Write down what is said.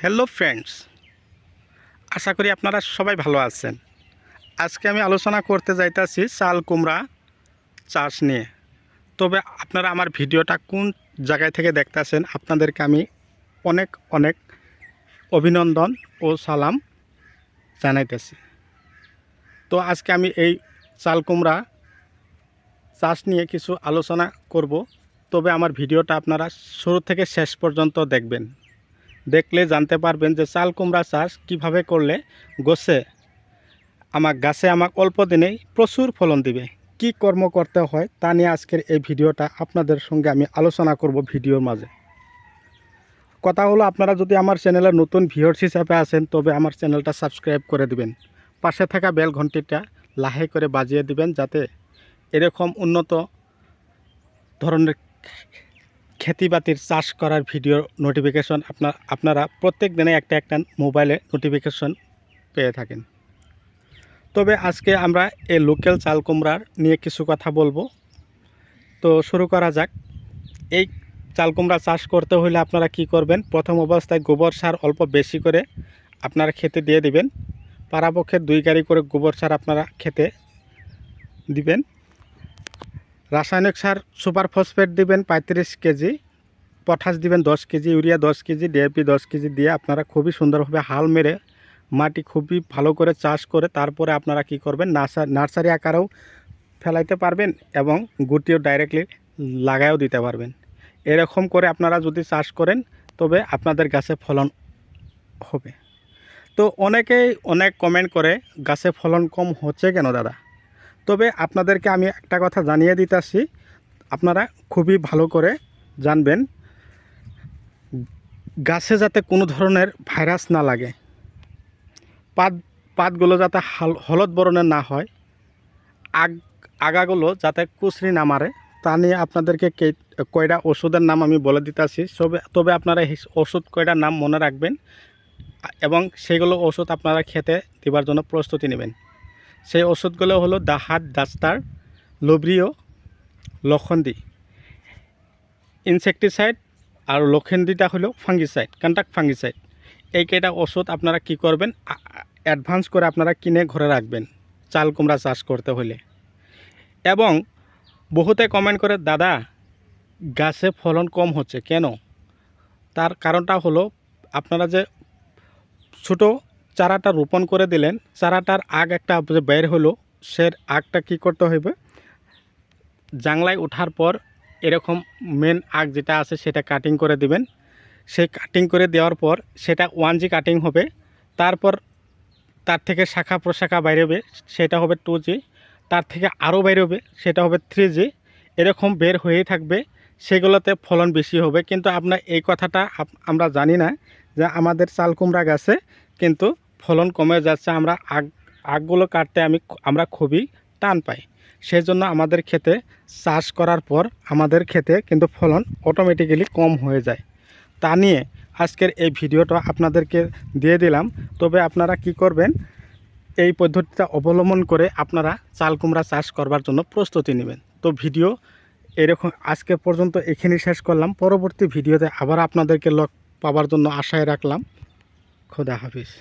Hello friends, আশা করি আপনারা সবাই ভালো আছেন। আজকে আমি আলোচনা করতে যাইতাছি চাল কুমড়া চাষ নিয়ে। তবে আপনারা আমার ভিডিওটা কোন জায়গায় থেকে দেখতেছেন আপনাদেরকে আমি অনেক অনেক অভিনন্দন ও সালাম জানাইতেছি। তো আজকে আমি এই চাল কুমড়া চাষ নিয়ে কিছু আলোচনা করব। তবে আমার ভিডিওটা আপনারা শুরু থেকে শেষ পর্যন্ত দেখবেন। দেখলে জানতে পারবেন যে চাল কুমড়া চাষ কীভাবে করলে গাছে আমাকে অল্প দিনেই প্রচুর ফলন দিবে, কি কর্ম করতে হয় তা নিয়ে আজকের এই ভিডিওটা আপনাদের সঙ্গে আমি আলোচনা করব ভিডিওর মাঝে। কথা হলো, আপনারা যদি আমার চ্যানেলের নতুন ভিউয়ার্স হিসাবে আছেন তবে আমার চ্যানেলটা সাবস্ক্রাইব করে দিবেন, পাশে থাকা বেল ঘন্টিটা লাহে করে বাজিয়ে দিবেন, যাতে এরকম উন্নত ধরনের খেতিবাতির চাষ করার ভিডিও নোটিফিকেশন আপনারা প্রত্যেক দিনে একটা একটা মোবাইলে নোটিফিকেশন পেয়ে থাকেন। তবে আজকে আমরা এই লোকাল চাল কুমড়ার নিয়ে কিছু কথা বলবো। তো শুরু করা যাক। এই চাল কুমড়া চাষ করতে হলে আপনারা কি করবেন, প্রথম অবস্থায় গোবর সার অল্প বেশি করে আপনারা খেতে দিয়ে দিবেন। পারাপক্ষে 2 গাড়ি করে গোবর সার আপনারা খেতে দিবেন। রাসায়নিক সার সুপার ফসফেট দিবেন 35 কেজি, পটাশ দিবেন 10 KG, urea 10 KG, DAP 10 KG দিয়ে আপনারা খুবই সুন্দরভাবে হাল মেরে মাটি খুবই ভালো করে চাষ করে তারপরে আপনারা কি করবেন, নার্সারি আকারেও ফেলাইতে পারবেন এবং গুটিও ডাইরেক্টলি লাগায়ও দিতে পারবেন। এরকম করে আপনারা যদি চাষ করেন তবে আপনাদের গাছে ফলন হবে। তো অনেকেই অনেক কমেন্ট করে গাছে ফলন কম হচ্ছে কেন দাদা। তবে আপনাদেরকে আমি একটা কথা জানিয়ে দিতেছি, আপনারা খুবই ভালো করে জানবেন, গাছে যাতে কোনো ধরনের ভাইরাস না লাগে, পাতগুলো যাতে হলুদ বর্ণের না হয়, আগাগুলো যাতে কুচরি না মারে, তা নিয়ে আপনাদেরকে কয়টা ওষুধের নাম আমি বলে দিতেছি। তবে আপনারা এই ওষুধ কয়টার নাম মনে রাখবেন এবং সেগুলো ওষুধ আপনারা খেতে দেওয়ার জন্য প্রস্তুতি নেবেন। সেই ওষুধগুলো হলো দাহাত, ডাস্টার, লোব্রিও, লক্ষন্দি, ইনসেকটিসাইড, আর লক্ষন্দিটা হলো ফাঙ্গিসাইড, কন্ট্যাক্ট ফাঙ্গিসাইড। এই কয়টা ওষুধ আপনারা কি করবেন, অ্যাডভান্স করে আপনারা কিনে ঘরে রাখবেন চাল কুমড়া চাষ করতে হলে। এবং বহুতে কমেন্ট করে, দাদা গাছে ফলন কম হচ্ছে কেন? তার কারণটা হলো, আপনারা যে ছোটো চারাটা রোপণ করে দিলেন, চারাটার আগ একটা যে বের হলো, সে আগটা কি করতে হবে, জাংলায় ওঠার পর এরকম মেন আগ যেটা আছে সেটা কাটিং করে দিবেন। সেই কাটিং করে দেওয়ার পর সেটা 1G কাটিং হবে। তারপর তার থেকে শাখা প্রশাখা বাইরেবে, সেটা হবে 2G। তার থেকে আরও বাইরেবে, সেটা হবে 3G। এরকম বের হয়েই থাকবে, সেগুলোতে ফলন বেশি হবে। কিন্তু আপনার এই কথাটা আমরা জানি না যে আমাদের চাল কুমড়া গাছে কিন্তু ফলন কমে যাচ্ছে, আগগুলো কাটতে আমরা খুবই টান পাই। সেই জন্য আমাদের ক্ষেতে চাষ করার পর আমাদের ক্ষেতে কিন্তু ফলন অটোমেটিক্যালি কম হয়ে যায়। তা নিয়ে আজকের এই ভিডিওটা আপনাদেরকে দিয়ে দিলাম। তবে আপনারা কি করবেন, এই পদ্ধতিটা অবলম্বন করে আপনারা চাল কুমড়া চাষ করবার জন্য প্রস্তুতি নেবেন। তো ভিডিও এরকম আজকে পর্যন্ত এখানেই শেষ করলাম। পরবর্তী ভিডিওতে আবার আপনাদেরকে পাওয়ার জন্য আশায় রাখলাম। খোদা হাফিজ।